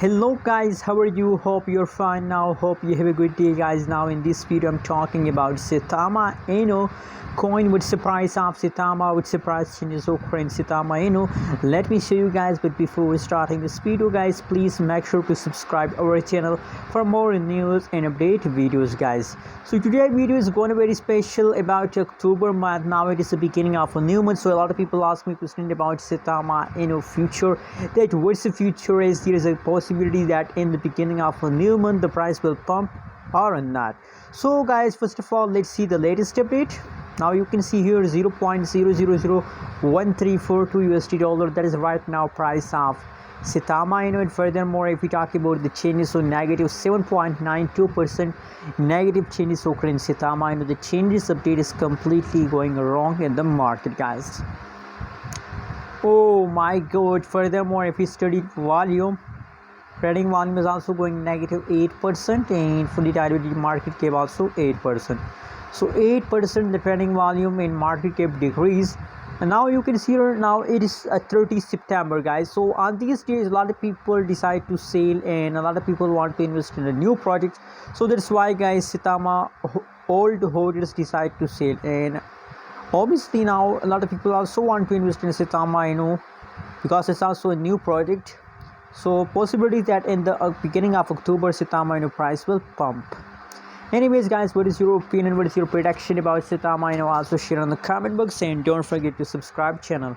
Hello guys, how are you? Hope you're fine now. Hope you have a good day guys. Now in this video I'm talking about Saitama inu coin with surprise of Saitama with surprise changes occur in Saitama inu. Let me show you guys, but before starting this video guys, please make sure to subscribe our channel for more news and update videos guys. So today's video is going to be very special about October month. Now it is the beginning of a new month, so a lot of people ask me question about Saitama inu future, that what's the future is. There is a possibility that in the beginning of a new month the price will pump or not. So guys, first of all let's see the latest update. Now you can see here 0.000134 USD dollar, that is right now price of Saitama inu. And furthermore, if we talk about the changes, so negative 7.92% negative changes occur in Saitama inu. The changes update is completely going wrong in the market guys. Oh my god. Furthermore, if we study volume, trading volume is also going negative 8%, and fully diluted market cap also 8%. So 8% the trading volume in market cap decrease. And now you can see here, now it is 30 September guys. So on these days a lot of people decide to sell and a lot of people want to invest in a new project. So that's why guys Saitama old holders decide to sell, and obviously now a lot of people also want to invest in Saitama inu because it's also a new project. So possibility that in the beginning of October Saitama inu price will pump. Anyways guys, what is your opinion, what is your prediction about Saitama inu? Also share on the comment box, and don't forget to subscribe channel.